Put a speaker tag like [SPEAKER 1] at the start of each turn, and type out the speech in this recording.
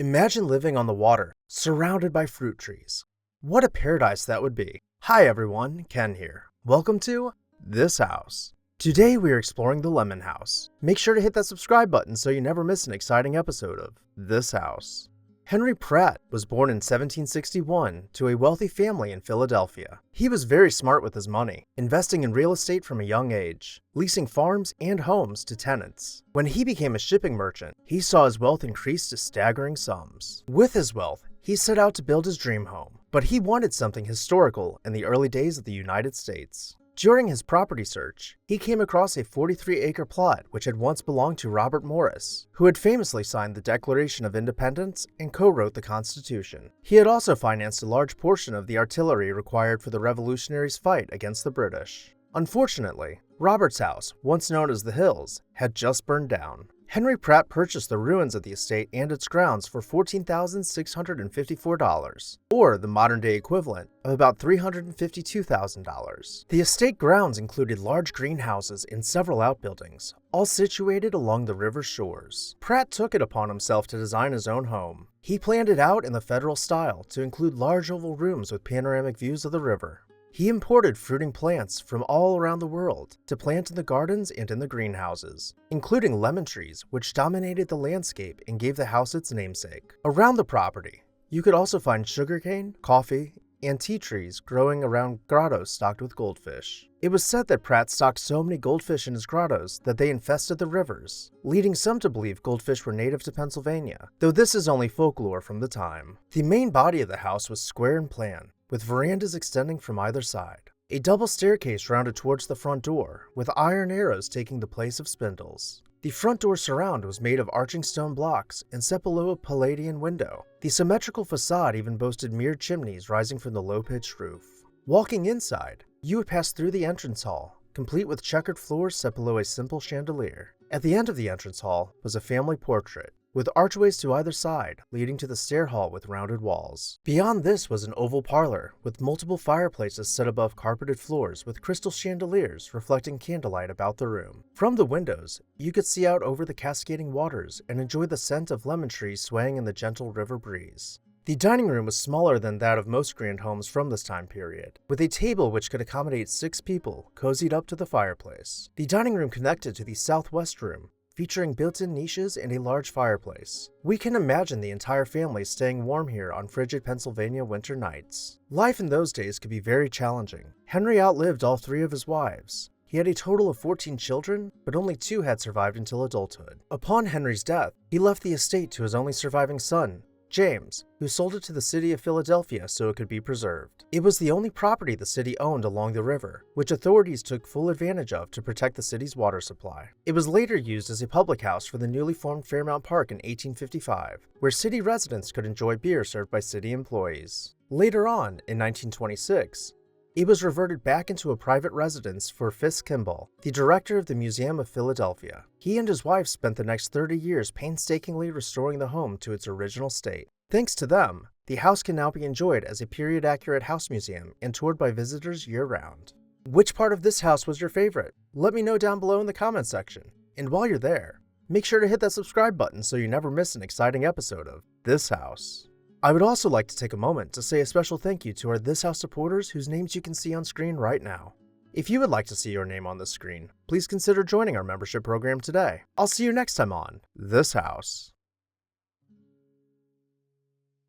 [SPEAKER 1] Imagine living on the water, surrounded by fruit trees. What a paradise that would be. Hi everyone, Ken here. Welcome to This House. Today we are exploring the Lemon House. Make sure to hit that subscribe button so you never miss an exciting episode of This House. Henry Pratt was born in 1761 to a wealthy family in Philadelphia. He was very smart with his money, investing in real estate from a young age, leasing farms and homes to tenants. When he became a shipping merchant, he saw his wealth increase to staggering sums. With his wealth, he set out to build his dream home, but he wanted something historical in the early days of the United States. During his property search, he came across a 43-acre plot which had once belonged to Robert Morris, who had famously signed the Declaration of Independence and co-wrote the Constitution. He had also financed a large portion of the artillery required for the Revolutionaries' fight against the British. Unfortunately, Robert's house, once known as the Hills, had just burned down. Henry Pratt purchased the ruins of the estate and its grounds for $14,654, or the modern-day equivalent of about $352,000. The estate grounds included large greenhouses and several outbuildings, all situated along the river's shores. Pratt took it upon himself to design his own home. He planned it out in the Federal style to include large oval rooms with panoramic views of the river. He imported fruiting plants from all around the world to plant in the gardens and in the greenhouses, including lemon trees, which dominated the landscape and gave the house its namesake. Around the property, you could also find sugarcane, coffee, and tea trees growing around grottos stocked with goldfish. It was said that Pratt stocked so many goldfish in his grottos that they infested the rivers, leading some to believe goldfish were native to Pennsylvania, though this is only folklore from the time. The main body of the house was square in plan, with verandas extending from either side. A double staircase rounded towards the front door, with iron arrows taking the place of spindles. The front door surround was made of arching stone blocks and set below a Palladian window. The symmetrical facade even boasted mirrored chimneys rising from the low-pitched roof. Walking inside, you would pass through the entrance hall, complete with checkered floors set below a simple chandelier. At the end of the entrance hall was a family portrait, with archways to either side, leading to the stair hall with rounded walls. Beyond this was an oval parlor, with multiple fireplaces set above carpeted floors with crystal chandeliers reflecting candlelight about the room. From the windows, you could see out over the cascading waters and enjoy the scent of lemon trees swaying in the gentle river breeze. The dining room was smaller than that of most grand homes from this time period, with a table which could accommodate 6 people cozied up to the fireplace. The dining room connected to the southwest room, featuring built-in niches and a large fireplace. We can imagine the entire family staying warm here on frigid Pennsylvania winter nights. Life in those days could be very challenging. Henry outlived all 3 of his wives. He had a total of 14 children, but only 2 had survived until adulthood. Upon Henry's death, he left the estate to his only surviving son, James, who sold it to the city of Philadelphia so it could be preserved. It was the only property the city owned along the river, which authorities took full advantage of to protect the city's water supply. It was later used as a public house for the newly formed Fairmount Park in 1855, where city residents could enjoy beer served by city employees. Later on, in 1926, it was reverted back into a private residence for Fisk Kimball, the director of the Museum of Philadelphia. He and his wife spent the next 30 years painstakingly restoring the home to its original state. Thanks to them, the house can now be enjoyed as a period-accurate house museum and toured by visitors year-round. Which part of this house was your favorite? Let me know down below in the comments section. And while you're there, make sure to hit that subscribe button so you never miss an exciting episode of This House. I would also like to take a moment to say a special thank you to our This House supporters whose names you can see on screen right now. If you would like to see your name on this screen, please consider joining our membership program today. I'll see you next time on This House.